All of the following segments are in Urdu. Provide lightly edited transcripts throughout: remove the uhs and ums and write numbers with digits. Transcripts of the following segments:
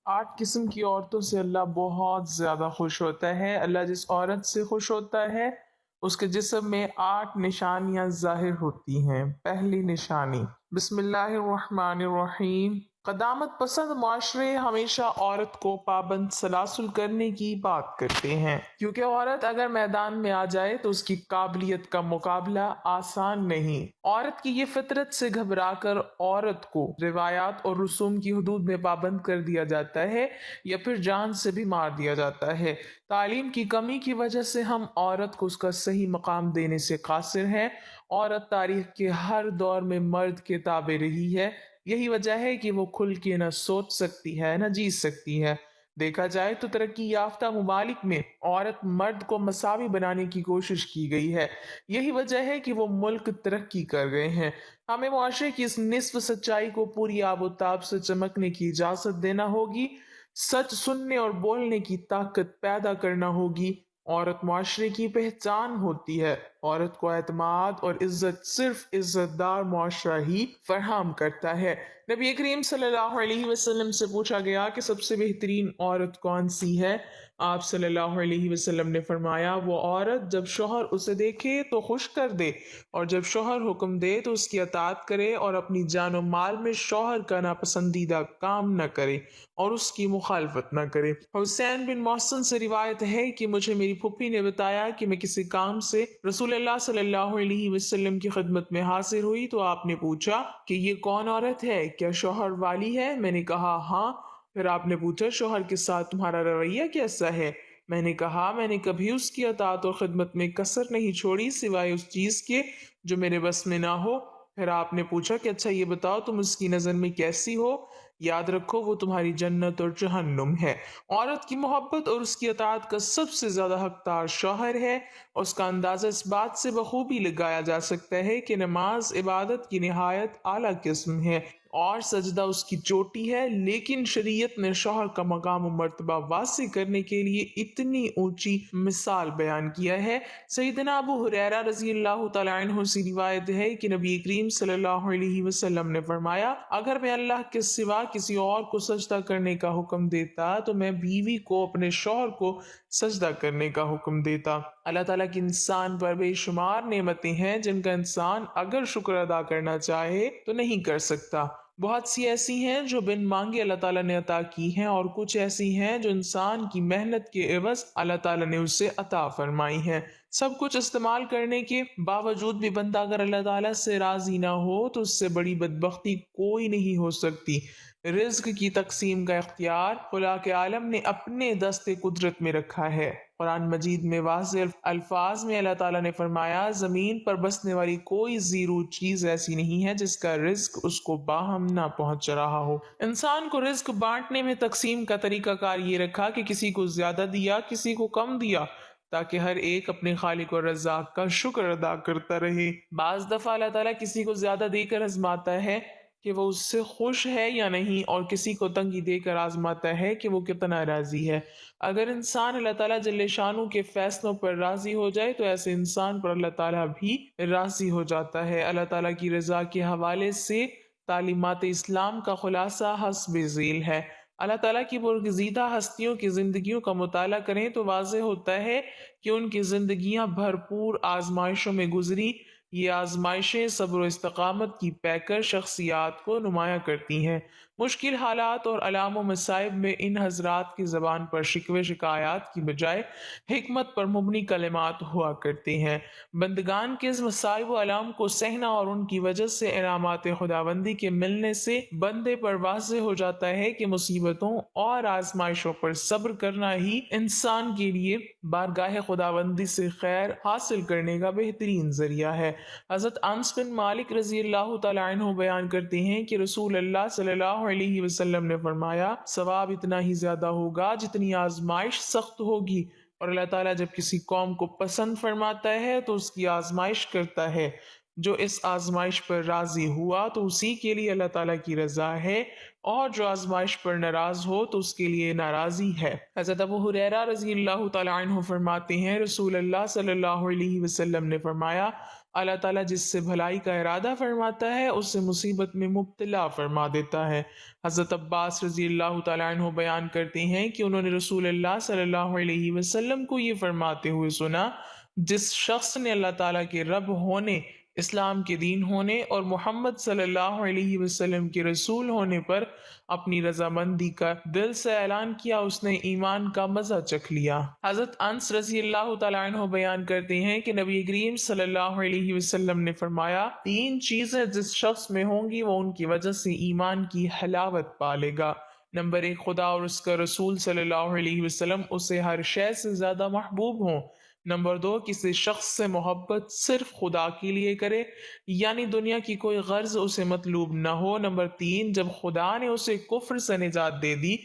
8 قسم کی عورتوں سے اللہ بہت زیادہ خوش ہوتا ہے۔ اللہ جس عورت سے خوش ہوتا ہے اس کے جسم میں 8 نشانیاں ظاہر ہوتی ہیں۔ پہلی نشانی، بسم اللہ الرحمن الرحیم، قدامت پسند معاشرے ہمیشہ عورت کو پابند سلاسل کرنے کی بات کرتے ہیں، کیونکہ عورت اگر میدان میں آ جائے تو اس کی قابلیت کا مقابلہ آسان نہیں۔ عورت کی یہ فطرت سے گھبرا کر عورت کو روایات اور رسوم کی حدود میں پابند کر دیا جاتا ہے یا پھر جان سے بھی مار دیا جاتا ہے۔ تعلیم کی کمی کی وجہ سے ہم عورت کو اس کا صحیح مقام دینے سے قاصر ہیں۔ عورت تاریخ کے ہر دور میں مرد کے تابع رہی ہے، یہی وجہ ہے کہ وہ کھل کے نہ سوچ سکتی ہے نہ جی سکتی ہے۔ دیکھا جائے تو ترقی یافتہ ممالک میں عورت مرد کو مساوی بنانے کی کوشش کی گئی ہے، یہی وجہ ہے کہ وہ ملک ترقی کر گئے ہیں۔ ہمیں معاشرے کی اس نصف سچائی کو پوری آب و تاب سے چمکنے کی اجازت دینا ہوگی، سچ سننے اور بولنے کی طاقت پیدا کرنا ہوگی۔ عورت معاشرے کی پہچان ہوتی ہے۔ عورت کو اعتماد اور عزت صرف عزت دار معاشرہ ہی فراہم کرتا ہے۔ نبی کریم صلی اللہ علیہ وسلم سے پوچھا گیا کہ سب سے بہترین عورت کون سی ہے؟ آپ صلی اللہ علیہ وسلم نے فرمایا، وہ عورت جب شوہر اسے دیکھے تو خوش کر دے، اور جب شوہر حکم دے تو اس کی اطاعت کرے، اور اپنی جان و مال میں شوہر کا ناپسندیدہ کام نہ کرے اور اس کی مخالفت نہ کرے۔ حسین بن محسن سے روایت ہے کہ مجھے میری پھوپھی نے بتایا کہ میں کسی کام سے رسول اللہ صلی اللہ علیہ وسلم کی خدمت میں حاضر ہوئی تو آپ نے پوچھا کہ یہ کون عورت ہے، کیا شوہر والی ہے؟ میں نے کہا ہاں۔ پھر آپ نے پوچھا شوہر کے ساتھ تمہارا رویہ کیسا ہے؟ میں نے کہا میں نے کبھی اس کی اطاعت اور خدمت میں کسر نہیں چھوڑی سوائے اس چیز کے جو میرے بس میں نہ ہو۔ پھر آپ نے پوچھا کہ اچھا یہ بتاؤ تم اس کی نظر میں کیسی ہو؟ یاد رکھو وہ تمہاری جنت اور جہنم ہے۔ عورت کی محبت اور اس کی اطاعت کا سب سے زیادہ حقدار شوہر ہے۔ اس کا اندازہ اس بات سے بخوبی لگایا جا سکتا ہے کہ نماز عبادت کی نہایت اعلیٰ قسم ہے اور سجدہ اس کی چوٹی ہے، لیکن شریعت نے شوہر کا مقام و مرتبہ واضح کرنے کے لیے اتنی اونچی مثال بیان کیا ہے۔ سیدنا ابو ہریرہ رضی اللہ تعالیٰ عنہ سے روایت ہے کہ نبی کریم صلی اللہ علیہ وسلم نے فرمایا، اگر میں اللہ کے سوا کسی اور کو سجدہ کرنے کا حکم دیتا تو میں بیوی کو اپنے شوہر کو سجدہ کرنے کا حکم دیتا۔ اللہ تعالیٰ کی انسان پر بے شمار نعمتیں ہیں جن کا انسان اگر شکر ادا کرنا چاہے تو نہیں کر سکتا۔ بہت سی ایسی ہیں جو بن مانگے اللہ تعالیٰ نے عطا کی ہیں، اور کچھ ایسی ہیں جو انسان کی محنت کے عوض اللہ تعالیٰ نے اسے عطا فرمائی ہیں۔ سب کچھ استعمال کرنے کے باوجود بھی بندہ اگر اللہ تعالیٰ سے راضی نہ ہو تو اس سے بڑی بدبختی کوئی نہیں ہو سکتی۔ رزق کی تقسیم کا اختیار خلاق عالم نے اپنے دست قدرت میں رکھا ہے۔ قرآن مجید میں واضح الفاظ میں اللہ تعالیٰ نے فرمایا، زمین پر بسنے والی کوئی زیرو چیز ایسی نہیں ہے جس کا رزق اس کو باہم نہ پہنچ رہا ہو۔ انسان کو رزق بانٹنے میں تقسیم کا طریقہ کار یہ رکھا کہ کسی کو زیادہ دیا، کسی کو کم دیا، تاکہ ہر ایک اپنے خالق اور رزاق کا شکر ادا کرتا رہے۔ بعض دفعہ اللہ تعالیٰ کسی کو زیادہ دے کر آزماتا ہے کہ وہ اس سے خوش ہے یا نہیں، اور کسی کو تنگی دے کر آزماتا ہے کہ وہ کتنا راضی ہے۔ اگر انسان اللہ تعالیٰ جل شانہ کے فیصلوں پر راضی ہو جائے تو ایسے انسان پر اللہ تعالیٰ بھی راضی ہو جاتا ہے۔ اللہ تعالیٰ کی رضا کے حوالے سے تعلیمات اسلام کا خلاصہ حسب ذیل ہے۔ اللہ تعالیٰ کی برگزیدہ ہستیوں کی زندگیوں کا مطالعہ کریں تو واضح ہوتا ہے کہ ان کی زندگیاں بھرپور آزمائشوں میں گزری۔ یہ آزمائشیں صبر و استقامت کی پیکر شخصیات کو نمایاں کرتی ہیں۔ مشکل حالات اور علام و مصائب میں ان حضرات کی زبان پر شکوے شکایات کی بجائے حکمت پر مبنی کلمات ہوا کرتے ہیں۔ بندگان کے مصائب و علام کو سہنا اور ان کی وجہ سے انعامات خداوندی کے ملنے سے بندے پر واضح ہو جاتا ہے کہ مصیبتوں اور آزمائشوں پر صبر کرنا ہی انسان کے لیے بارگاہ خداوندی سے خیر حاصل کرنے کا بہترین ذریعہ ہے۔ حضرت انس بن مالک رضی اللہ تعالیٰ عنہ بیان کرتے ہیں کہ رسول اللہ صلی اللہ علیہ وسلم نے فرمایا، ثواب اتنا ہی زیادہ ہوگا جتنی آزمائش سخت ہوگی، اور اللہ تعالیٰ جب کسی قوم کو پسند فرماتا ہے تو اس کی آزمائش کرتا ہے۔ جو اس آزمائش پر راضی ہوا تو اسی کے لیے اللہ تعالیٰ کی رضا ہے، اور جو آزمائش پر ناراض ہو تو اس کے لیے ناراضی ہے۔ حضرت ابو ہریرہ رضی اللہ تعالیٰ عنہ فرماتے ہیں، رسول اللہ صلی اللہ علیہ وسلم نے فرمایا، اللہ تعالیٰ جس سے بھلائی کا ارادہ فرماتا ہے اسے مصیبت میں مبتلا فرما دیتا ہے۔ حضرت عباس رضی اللہ تعالیٰ عنہ بیان کرتے ہیں کہ انہوں نے رسول اللہ صلی اللہ علیہ وسلم کو یہ فرماتے ہوئے سنا، جس شخص نے اللہ تعالیٰ کے رب ہونے، اسلام کے دین ہونے اور محمد صلی اللہ علیہ وسلم کے رسول ہونے پر اپنی رضامندی کا دل سے اعلان کیا، اس نے ایمان کا مزہ چکھ لیا۔ حضرت انس رضی اللہ تعالیٰ عنہ بیان کرتے ہیں کہ نبی کریم صلی اللہ علیہ وسلم نے فرمایا، تین چیزیں جس شخص میں ہوں گی وہ ان کی وجہ سے ایمان کی حلاوت پالے گا۔ نمبر ایک، خدا اور اس کا رسول صلی اللہ علیہ وسلم اسے ہر شے سے زیادہ محبوب ہوں۔ نمبر دو، کسی شخص سے محبت صرف خدا کے لیے کرے، یعنی دنیا کی کوئی غرض اسے مطلوب نہ ہو۔ نمبر تین، جب خدا نے اسے کفر سے نجات دے دی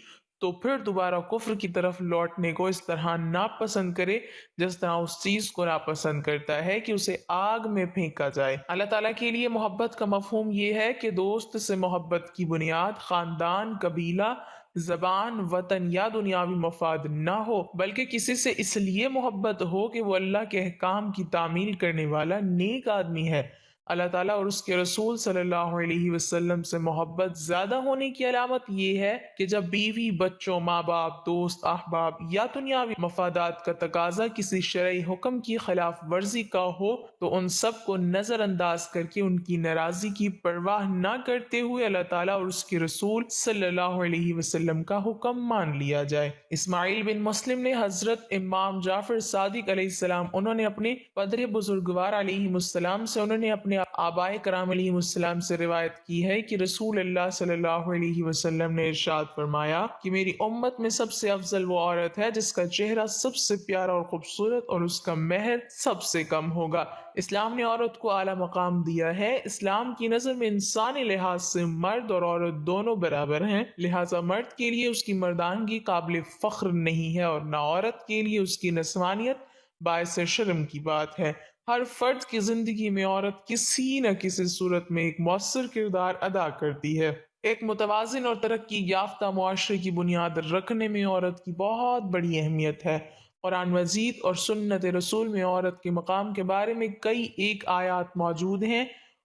تو پھر دوبارہ کفر کی طرف لوٹنے کو اس طرح ناپسند کرے جس طرح اس چیز کو ناپسند کرتا ہے کہ اسے آگ میں پھینکا جائے۔ اللہ تعالیٰ کے لیے محبت کا مفہوم یہ ہے کہ دوست سے محبت کی بنیاد خاندان، قبیلہ، زبان، وطن یا دنیاوی مفاد نہ ہو، بلکہ کسی سے اس لیے محبت ہو کہ وہ اللہ کے احکام کی تعمیل کرنے والا نیک آدمی ہے۔ اللہ تعالیٰ اور اس کے رسول صلی اللہ علیہ وسلم سے محبت زیادہ ہونے کی علامت یہ ہے کہ جب بیوی، بچوں، ماں باپ، دوست، احباب یا دنیاوی مفادات کا تقاضا کسی شرعی حکم کی خلاف ورزی کا ہو تو ان سب کو نظر انداز کر کے ان کی ناراضی کی پرواہ نہ کرتے ہوئے اللہ تعالیٰ اور اس کے رسول صلی اللہ علیہ وسلم کا حکم مان لیا جائے۔ اسماعیل بن مسلم نے حضرت امام جعفر صادق علیہ السلام، انہوں نے اپنے پدر بزرگوار علیہ السلام سے، انہوں نے اپنے آبائے کرام علیہ السلام سے روایت کی ہے کہ رسول اللہ صلی اللہ علیہ وسلم نے ارشاد فرمایا کہ میری امت میں سب سے افضل وہ عورت ہے جس کا چہرہ سب سے پیارا اور خوبصورت اور اس کا مہر سب سے کم ہوگا۔ اسلام نے عورت کو اعلیٰ مقام دیا ہے۔ اسلام کی نظر میں انسانی لحاظ سے مرد اور عورت دونوں برابر ہیں، لہٰذا مرد کے لیے اس کی مردانگی قابل فخر نہیں ہے اور نہ عورت کے لیے اس کی نسوانیت باعث شرم کی بات ہے۔ ہر فرد کی زندگی میں عورت کسی نہ کسی صورت میں ایک مؤثر کردار ادا کرتی ہے۔ ایک متوازن اور ترقی یافتہ معاشرے کی بنیاد رکھنے میں عورت کی بہت بڑی اہمیت ہے۔ قرآن مجید اور سنت رسول میں عورت کے مقام کے بارے میں کئی ایک آیات موجود ہیں۔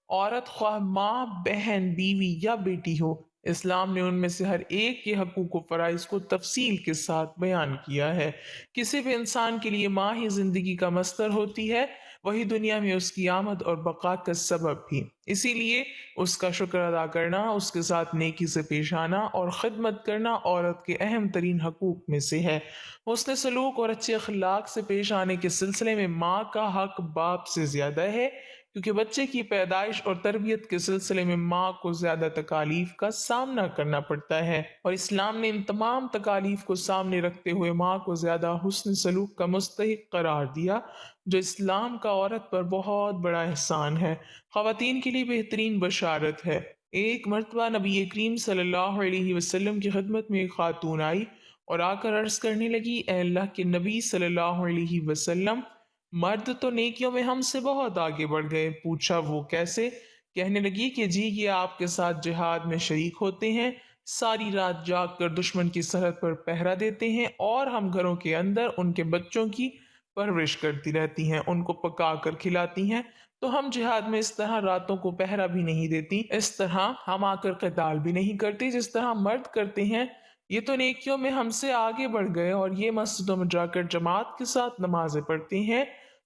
عورت خواہ ماں، بہن، بیوی یا بیٹی ہو، اسلام نے ان میں سے ہر ایک کے حقوق و فرائض کو تفصیل کے ساتھ بیان کیا ہے۔ کسی بھی انسان کے لیے ماں ہی زندگی کا مصدر ہوتی ہے، وہی دنیا میں اس کی آمد اور بقا کا سبب بھی۔ اسی لیے اس کا شکر ادا کرنا، اس کے ساتھ نیکی سے پیش آنا اور خدمت کرنا عورت کے اہم ترین حقوق میں سے ہے۔ حسن سلوک اور اچھے اخلاق سے پیش آنے کے سلسلے میں ماں کا حق باپ سے زیادہ ہے، کیونکہ بچے کی پیدائش اور تربیت کے سلسلے میں ماں کو زیادہ تکالیف کا سامنا کرنا پڑتا ہے، اور اسلام نے ان تمام تکالیف کو سامنے رکھتے ہوئے ماں کو زیادہ حسن سلوک کا مستحق قرار دیا، جو اسلام کا عورت پر بہت بڑا احسان ہے۔ خواتین کے لیے بہترین بشارت ہے۔ ایک مرتبہ نبی کریم صلی اللہ علیہ وسلم کی خدمت میں ایک خاتون آئی اور آ کر عرض کرنے لگی، اے اللہ کے نبی صلی اللہ علیہ وسلم، مرد تو نیکیوں میں ہم سے بہت آگے بڑھ گئے۔ پوچھا وہ کیسے؟ کہنے لگی کہ جی، یہ آپ کے ساتھ جہاد میں شریک ہوتے ہیں، ساری رات جاگ کر دشمن کی سرحد پر پہرا دیتے ہیں، اور ہم گھروں کے اندر ان کے بچوں کی پرورش کرتی رہتی ہیں، ان کو پکا کر کھلاتی ہیں، تو ہم جہاد میں اس طرح راتوں کو پہرا بھی نہیں دیتی، اس طرح ہم آ کر قتال بھی نہیں کرتی جس طرح مرد کرتے ہیں۔ یہ تو نیکیوں میں ہم سے آگے بڑھ گئے، اور یہ مسجدوں میں جا کر جماعت کے ساتھ نمازیں پڑھتے ہیں،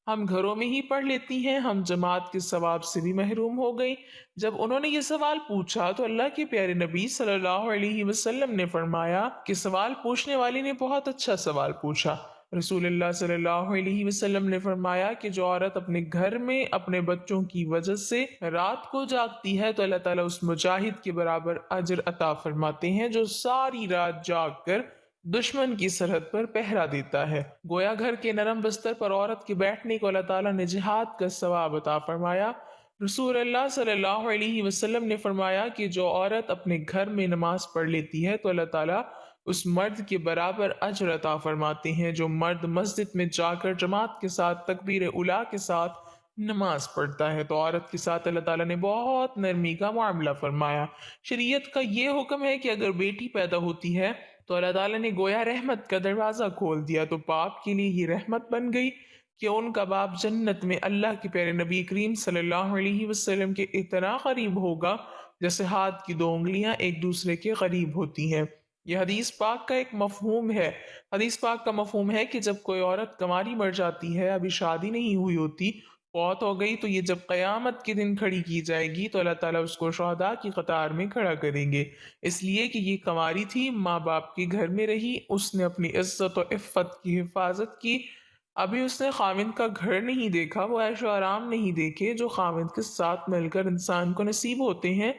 ہم گھروں میں ہی پڑھ لیتی ہیں، ہم جماعت کے ثواب سے بھی محروم ہو گئی۔ جب انہوں نے یہ سوال پوچھا تو اللہ کے پیارے نبی صلی اللہ علیہ وسلم نے فرمایا کہ سوال پوچھنے والی نے بہت اچھا سوال پوچھا۔ رسول اللہ صلی اللہ علیہ وسلم نے فرمایا کہ جو عورت اپنے گھر میں اپنے بچوں کی وجہ سے رات کو جاگتی ہے تو اللہ تعالیٰ اس مجاہد کے برابر اجر عطا فرماتے ہیں جو ساری رات جاگ کر دشمن کی سرحد پر پہرا دیتا ہے۔ گویا گھر کے نرم بستر پر عورت کے بیٹھنے کو اللہ تعالیٰ نے جہاد کا ثواب عطا فرمایا۔ رسول اللہ صلی اللہ علیہ وسلم نے فرمایا کہ جو عورت اپنے گھر میں نماز پڑھ لیتی ہے تو اللہ تعالیٰ اس مرد کے برابر اجر عطا فرماتے ہیں جو مرد مسجد میں جا کر جماعت کے ساتھ تکبیر اولیٰ کے ساتھ نماز پڑھتا ہے۔ تو عورت کے ساتھ اللہ تعالیٰ نے بہت نرمی کا معاملہ فرمایا۔ شریعت کا یہ حکم ہے کہ اگر بیٹی پیدا ہوتی ہے تو اللہ تعالیٰ نے گویا رحمت کا دروازہ کھول دیا، تو باپ کے لیے یہ رحمت بن گئی کہ ان کا باپ جنت میں اللہ کے پیارے نبی کریم صلی اللہ علیہ وسلم کے اتنا قریب ہوگا جیسے ہاتھ کی دو انگلیاں ایک دوسرے کے قریب ہوتی ہیں۔ یہ حدیث پاک کا ایک مفہوم ہے۔ حدیث پاک کا مفہوم ہے کہ جب کوئی عورت کنواری مر جاتی ہے، ابھی شادی نہیں ہوئی ہوتی، فوت ہو گئی، تو یہ جب قیامت کے دن کھڑی کی جائے گی تو اللہ تعالیٰ اس کو شہداء کی قطار میں کھڑا کریں گے، اس لیے کہ یہ کنواری تھی، ماں باپ کے گھر میں رہی، اس نے اپنی عزت و عفت کی حفاظت کی، ابھی اس نے خاوند کا گھر نہیں دیکھا، وہ عیش و آرام نہیں دیکھے جو خاوند کے ساتھ مل کر انسان کو نصیب ہوتے ہیں۔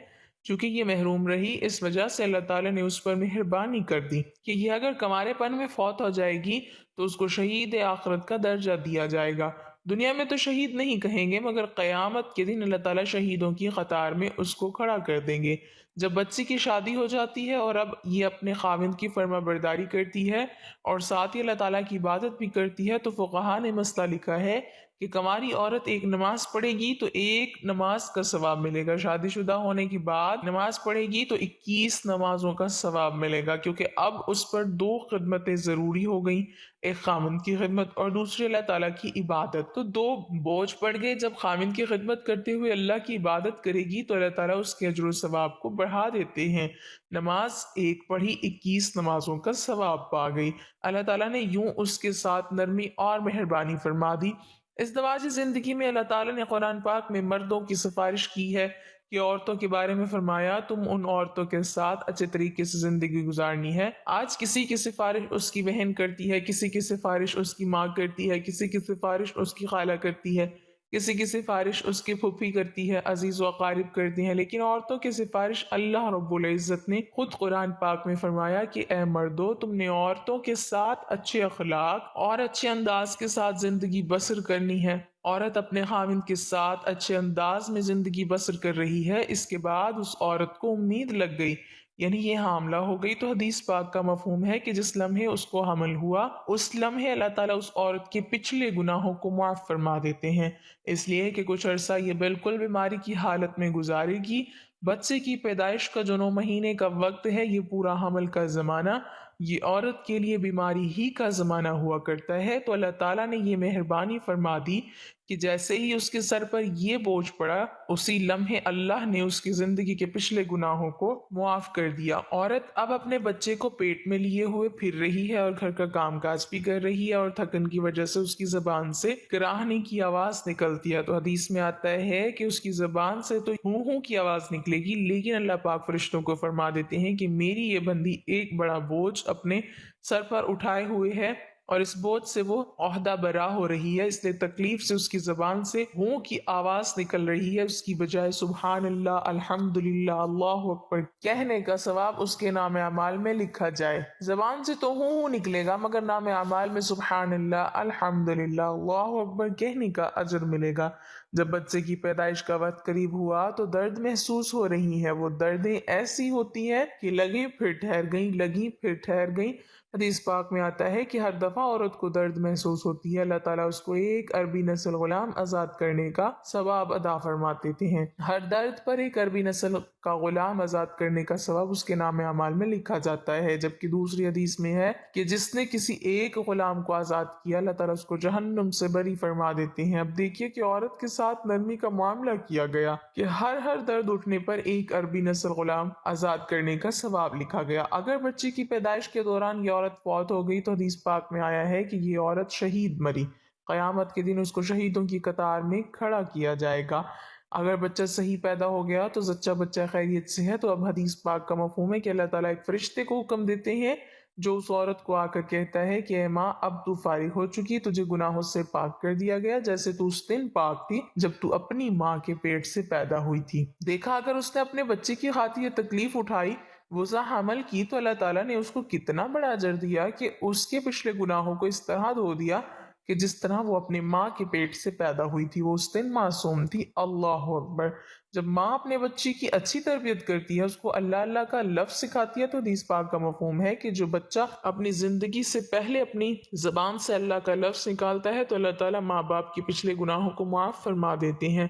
چونکہ یہ محروم رہی، اس وجہ سے اللہ تعالیٰ نے اس پر مہربانی کر دی کہ یہ اگر کنوارے پن میں فوت ہو جائے گی تو اس کو شہید آخرت کا درجہ دیا جائے گا۔ دنیا میں تو شہید نہیں کہیں گے، مگر قیامت کے دن اللہ تعالیٰ شہیدوں کی قطار میں اس کو کھڑا کر دیں گے۔ جب بچی کی شادی ہو جاتی ہے اور اب یہ اپنے خاوند کی فرما برداری کرتی ہے اور ساتھ ہی اللہ تعالیٰ کی عبادت بھی کرتی ہے، تو فقہا نے مسئلہ لکھا ہے کہ کنواری عورت ایک نماز پڑھے گی تو ایک نماز کا ثواب ملے گا، شادی شدہ ہونے کے بعد نماز پڑھے گی تو 21 نمازوں کا ثواب ملے گا، کیونکہ اب اس پر دو خدمتیں ضروری ہو گئیں، ایک خاوند کی خدمت اور دوسری اللہ تعالیٰ کی عبادت۔ تو دو بوجھ پڑ گئے، جب خاوند کی خدمت کرتے ہوئے اللہ کی عبادت کرے گی تو اللہ تعالیٰ اس کے اجر و ثواب کو بڑھا دیتے ہیں۔ نماز ایک پڑھی 21 نمازوں کا ثواب پا گئی۔ اللہ تعالیٰ نے یوں اس کے ساتھ نرمی اور مہربانی فرما دی۔ ازدواجی زندگی میں اللہ تعالیٰ نے قرآن پاک میں مردوں کی سفارش کی ہے کہ عورتوں کے بارے میں فرمایا تم ان عورتوں کے ساتھ اچھے طریقے سے زندگی گزارنی ہے۔ آج کسی کی سفارش اس کی بہن کرتی ہے، کسی کی سفارش اس کی ماں کرتی ہے، کسی کی سفارش اس کی خالہ کرتی ہے، کسی کی سفارش اس کی پھوپھی کرتی ہے، عزیز و اقارب کرتی ہیں، لیکن عورتوں کی سفارش اللہ رب العزت نے خود قرآن پاک میں فرمایا کہ اے مردو، تم نے عورتوں کے ساتھ اچھے اخلاق اور اچھے انداز کے ساتھ زندگی بسر کرنی ہے۔ عورت اپنے خاوند کے ساتھ اچھے انداز میں زندگی بسر کر رہی ہے، اس کے بعد اس عورت کو امید لگ گئی، یعنی یہ حاملہ ہو گئی، تو حدیث پاک کا مفہوم ہے کہ جس لمحے اس کو حمل ہوا، اس لمحے اللہ تعالیٰ اس عورت کے پچھلے گناہوں کو معاف فرما دیتے ہیں، اس لیے کہ کچھ عرصہ یہ بالکل بیماری کی حالت میں گزارے گی۔ بچے کی پیدائش کا جو 9 مہینے کا وقت ہے، یہ پورا حمل کا زمانہ، یہ عورت کے لیے بیماری ہی کا زمانہ ہوا کرتا ہے، تو اللہ تعالیٰ نے یہ مہربانی فرما دی کہ جیسے ہی اس کے سر پر یہ بوجھ پڑا، اسی لمحے اللہ نے اس کی زندگی کے پچھلے گناہوں کو معاف کر دیا۔ عورت اب اپنے بچے کو پیٹ میں لیے ہوئے پھر رہی ہے اور گھر کا کام کاج بھی کر رہی ہے، اور تھکن کی وجہ سے اس کی زبان سے کراہنے کی آواز نکلتی ہے، تو حدیث میں آتا ہے کہ اس کی زبان سے تو ہوں ہوں کی آواز نکلے گی، لیکن اللہ پاک فرشتوں کو فرما دیتے ہیں کہ میری یہ بندی ایک بڑا بوجھ اپنے سر پر اٹھائے ہوئے ہے اور اس بوجھ سے وہ عہدہ برا ہو رہی ہے، اس لیے تکلیف سے اس کی زبان سے ہوں کی آواز نکل رہی ہے، اس کی بجائے سبحان اللہ، الحمدللہ، اللہ اکبر کہنے کا ثواب اس کے نام اعمال میں لکھا جائے۔ زبان سے تو ہوں نکلے گا، مگر نام اعمال میں سبحان اللہ، الحمدللہ، اللہ اکبر کہنے کا اجر ملے گا۔ جب بچے کی پیدائش کا وقت قریب ہوا تو درد محسوس ہو رہی ہے، وہ دردیں ایسی ہوتی ہیں کہ لگیں پھر ٹھہر گئیں، لگیں پھر ٹھہر گئیں۔ حدیث پاک میں آتا ہے کہ ہر دفعہ عورت کو درد محسوس ہوتی ہے، اللہ تعالیٰ اس کو ایک عربی نسل غلام آزاد کرنے کا ثواب ادا فرماتے ہیں۔ ہر درد پر ایک عربی نسل کا غلام آزاد کرنے کا ثواب اس کے نام اعمال میں لکھا جاتا ہے، جبکہ دوسری حدیث میں ہے کہ جس نے کسی ایک غلام کو آزاد کیا، اللہ تعالیٰ اس کو جہنم سے بری فرما دیتے ہیں۔ اب دیکھیے کہ عورت کے ساتھ نرمی کا معاملہ کیا گیا کہ ہر درد اٹھنے پر ایک عربی نسل غلام آزاد کرنے کا ثواب لکھا گیا۔ اگر بچے کی پیدائش کے دوران یہ عورت فوت ہو گئی تو حدیث پاک میں آیا ہے کہ یہ عورت شہید مری، قیامت کے دن اس کو شہیدوں کی قطار میں کھڑا کیا جائے گا۔ اگر بچہ صحیح پیدا ہو گیا تو سچا بچہ خیریت سے ہے، تو اب حدیث پاک کا مفہوم ہے کہ اللہ تعالیٰ ایک فرشتے کو حکم دیتے ہیں جو اس عورت کو آ کر کہتا ہے کہ اے ماں، اب تو فارغ ہو چکی، تجھے گناہوں سے پاک کر دیا گیا، جیسے تو اس دن پاک تھی جب تو اپنی ماں کے پیٹ سے پیدا ہوئی تھی۔ دیکھا، اگر اس نے اپنے بچے کی خاطر یہ تکلیف اٹھائی، وضع حمل کی، تو اللہ تعالیٰ نے اس کو کتنا بڑا اجر دیا کہ اس کے پچھلے گناہوں کو اس طرح دھو دیا کہ جس طرح وہ اپنی ماں کے پیٹ سے پیدا ہوئی تھی، وہ اس دن معصوم تھی۔ اللہ اکبر۔ جب ماں اپنے بچی کی اچھی تربیت کرتی ہے، اس کو اللہ اللہ کا لفظ سکھاتی ہے، تو حدیث پاک کا مفہوم ہے کہ جو بچہ اپنی زندگی سے پہلے اپنی زبان سے اللہ کا لفظ نکالتا ہے تو اللہ تعالیٰ ماں باپ کے پچھلے گناہوں کو معاف فرما دیتے ہیں۔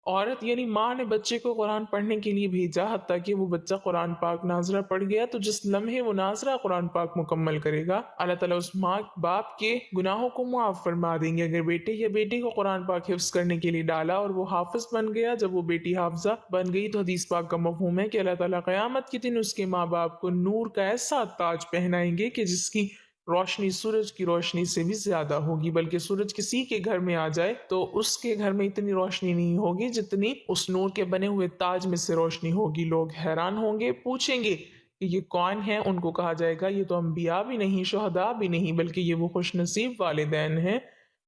عورت یعنی ماں نے بچے کو قرآن پڑھنے کے لیے بھیجا، حتیٰ کہ وہ بچہ قرآن پاک ناظرہ پڑھ گیا تو جس لمحے وہ ناظرہ قرآن پاک مکمل کرے گا، اللہ تعالیٰ اس ماں باپ کے گناہوں کو معاف فرما دیں گے۔ اگر بیٹے یا بیٹی کو قرآن پاک حفظ کرنے کے لیے ڈالا اور وہ حافظ بن گیا، جب وہ بیٹی حافظہ بن گئی تو حدیث پاک کا مفہوم ہے کہ اللہ تعالیٰ قیامت کے دن اس کے ماں باپ کو نور کا ایسا تاج پہنائیں گے کہ جس کی روشنی سورج کی روشنی سے بھی زیادہ ہوگی، بلکہ سورج کسی کے گھر میں آ جائے تو اس کے گھر میں اتنی روشنی نہیں ہوگی جتنی اس نور کے بنے ہوئے تاج میں سے روشنی ہوگی۔ لوگ حیران ہوں گے، پوچھیں گے کہ یہ کون ہے؟ ان کو کہا جائے گا یہ تو انبیاء بھی نہیں، شہداء بھی نہیں، بلکہ یہ وہ خوش نصیب والدین ہیں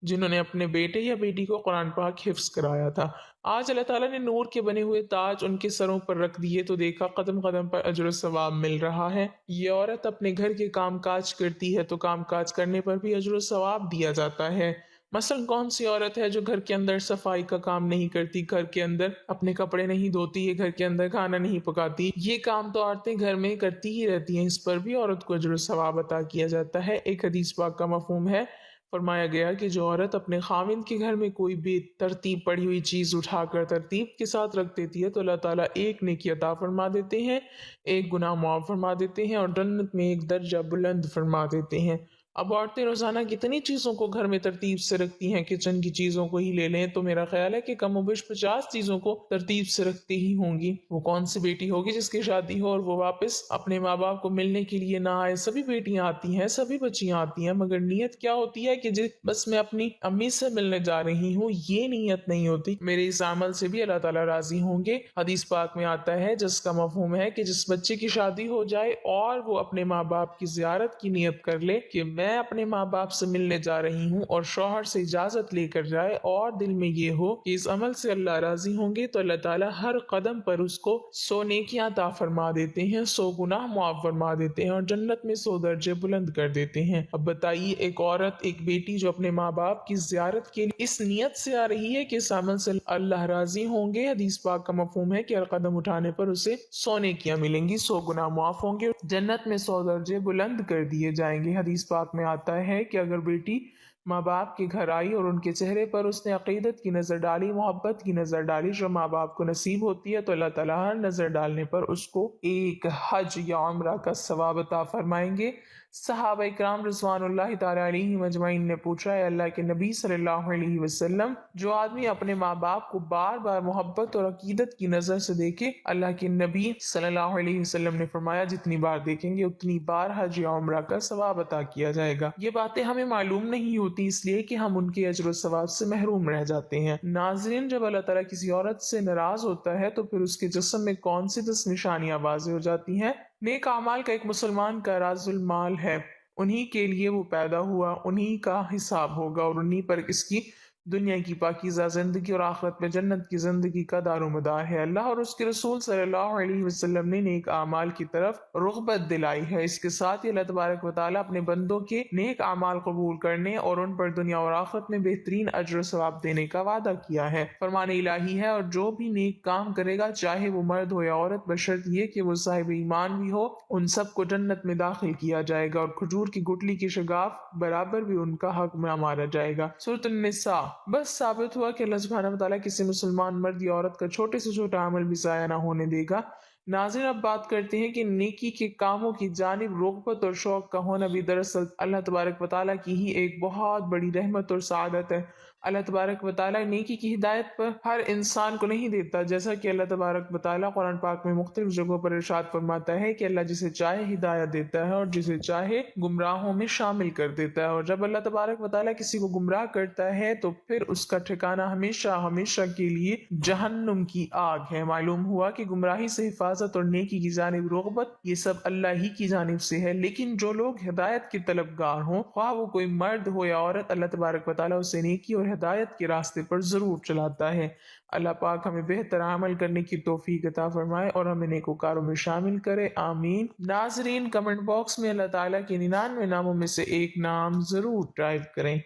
جنہوں نے اپنے بیٹے یا بیٹی کو قرآن پاک حفظ کرایا تھا۔ آج اللہ تعالیٰ نے نور کے بنے ہوئے تاج ان کے سروں پر رکھ دیے تو دیکھا قدم قدم پر اجر و ثواب مل رہا ہے۔ یہ عورت اپنے گھر کے کام کاج کرتی ہے تو کام کاج کرنے پر بھی اجر و ثواب دیا جاتا ہے۔ مثلا کون سی عورت ہے جو گھر کے اندر صفائی کا کام نہیں کرتی، گھر کے اندر اپنے کپڑے نہیں دھوتی ہے، گھر کے اندر کھانا نہیں پکاتی؟ یہ کام تو عورتیں گھر میں کرتی ہی رہتی ہیں، اس پر بھی عورت کو اجر و ثواب عطا کیا جاتا ہے۔ ایک حدیث پاک کا مفہوم ہے، فرمایا گیا کہ جو عورت اپنے خاوند کے گھر میں کوئی بے ترتیب پڑی ہوئی چیز اٹھا کر ترتیب کے ساتھ رکھ دیتی ہے تو اللہ تعالیٰ ایک نیکی عطا فرما دیتے ہیں، ایک گناہ معاف فرما دیتے ہیں اور جنت میں ایک درجہ بلند فرما دیتے ہیں۔ اب عورتیں روزانہ کتنی چیزوں کو گھر میں ترتیب سے رکھتی ہیں، کچن کی چیزوں کو ہی لے لیں تو میرا خیال ہے کہ کم و بیش 50 چیزوں کو ترتیب سے رکھتی ہی ہوں گی۔ وہ کون سی بیٹی ہوگی جس کی شادی ہو اور وہ واپس اپنے ماں باپ کو ملنے کے لیے نہ آئے؟ سبھی بیٹیاں آتی ہیں، سبھی بچیاں آتی ہیں، مگر نیت کیا ہوتی ہے کہ بس میں اپنی امی سے ملنے جا رہی ہوں، یہ نیت نہیں ہوتی۔ میرے اس عمل سے بھی اللہ تعالیٰ راضی ہوں گے۔ حدیث پاک میں آتا ہے جس کا مفہوم ہے کہ جس بچے کی شادی ہو جائے اور وہ اپنے ماں باپ کی زیارت کی نیت کر لے کہ میں اپنے ماں باپ سے ملنے جا رہی ہوں، اور شوہر سے اجازت لے کر جائے اور دل میں یہ ہو کہ اس عمل سے اللہ راضی ہوں گے، تو اللہ تعالیٰ ہر قدم پر اس کو 100 نیکیاں عطا فرما دیتے ہیں، 100 گناہ معاف فرما دیتے ہیں اور جنت میں 100 درجے بلند کر دیتے ہیں۔ اب بتائیے ایک عورت، ایک بیٹی جو اپنے ماں باپ کی زیارت کے لیے اس نیت سے آ رہی ہے کہ اس عمل سے اللہ راضی ہوں گے، حدیث پاک کا مفہوم ہے کہ ہر قدم اٹھانے پر اسے 100 نیکیاں ملیں گی، 100 گناہ معاف ہوں گے، جنت میں 100 درجے بلند کر دیے جائیں گے۔ حدیث پاک میں آتا ہے کہ اگر بیٹی ماں باپ کے گھر آئی اور ان کے چہرے پر اس نے عقیدت کی نظر ڈالی، محبت کی نظر ڈالی جو ماں باپ کو نصیب ہوتی ہے، تو اللہ تعالیٰ ہر نظر ڈالنے پر اس کو ایک حج یا عمرہ کا ثواب عطا فرمائیں گے۔ صحابہ اکرام رضوان اللہ تعالیٰ علیہ مجمعین نے پوچھا، اے اللہ کے نبی صلی اللہ علیہ وسلم، جو آدمی اپنے ماں باپ کو بار بار محبت اور عقیدت کی نظر سے دیکھے، اللہ کے نبی صلی اللہ علیہ وسلم نے فرمایا جتنی بار دیکھیں گے اتنی بار حج یا عمرہ کا ثواب عطا کیا جائے گا۔ یہ باتیں ہمیں معلوم نہیں ہوتی اس لیے کہ ہم ان کے اجر و ثواب سے محروم رہ جاتے ہیں۔ ناظرین، جب اللہ تعالیٰ کسی عورت سے ناراض ہوتا ہے تو پھر اس کے جسم میں کون سی 10 نشانیاں واضح ہو جاتی ہیں؟ نیک اعمال کا ایک مسلمان کا راز المال ہے، انہی کے لیے وہ پیدا ہوا، انہی کا حساب ہوگا اور انہی پر اس کی دنیا کی پاکیزہ زندگی اور آخرت میں جنت کی زندگی کا دار و مدار ہے۔ اللہ اور اس کے رسول صلی اللہ علیہ وسلم نے نیک اعمال کی طرف رغبت دلائی ہے، اس کے ساتھ ہی اللہ تبارک و تعالیٰ اپنے بندوں کے نیک اعمال قبول کرنے اور ان پر دنیا اور آخرت میں بہترین اجر و ثواب دینے کا وعدہ کیا ہے۔ فرمان الہی ہے، اور جو بھی نیک کام کرے گا چاہے وہ مرد ہو یا عورت، بشرط یہ کہ وہ صاحب ایمان بھی ہو، ان سب کو جنت میں داخل کیا جائے گا اور کھجور کی گٹلی کی شگاف برابر بھی ان کا حق میں مارا جائے گا۔ سورۃ النساء۔ بس ثابت ہوا کہ اللہ سبحانہ وتعالیٰ کسی مسلمان مرد یا عورت کا چھوٹے سے چھوٹا عمل بھی ضائع نہ ہونے دے گا۔ ناظرین، اب بات کرتے ہیں کہ نیکی کے کاموں کی جانب رغبت اور شوق کا ہونا بھی دراصل اللہ تبارک و تعالیٰ کی ہی ایک بہت بڑی رحمت اور سعادت ہے۔ اللہ تبارک و تعالیٰ نیکی کی ہدایت پر ہر انسان کو نہیں دیتا، جیسا کہ اللہ تبارک و تعالیٰ قرآن پاک میں مختلف جگہوں پر ارشاد فرماتا ہے کہ اللہ جسے چاہے ہدایت دیتا ہے اور جسے چاہے گمراہوں میں شامل کر دیتا ہے، اور جب اللہ تبارک و تعالیٰ کسی کو گمراہ کرتا ہے تو پھر اس کا ٹھکانہ ہمیشہ ہمیشہ کے لیے جہنم کی آگ ہے۔ معلوم ہوا کہ گمراہی سے حفاظت اور نیکی کی جانب رغبت یہ سب اللہ ہی کی جانب سے ہے، لیکن جو لوگ ہدایت کے طلبگار ہوں، خواہ وہ کوئی مرد ہو یا عورت، اللہ تبارک و تعالیٰ اسے نیکی اور ہدایت کے راستے پر ضرور چلاتا ہے۔ اللہ پاک ہمیں بہتر عمل کرنے کی توفیق عطا فرمائے اور ہمیں نیکوکاروں میں شامل کرے، آمین۔ ناظرین، کمنٹ باکس میں اللہ تعالیٰ کے 99 ناموں میں سے ایک نام ضرور ٹائپ کریں۔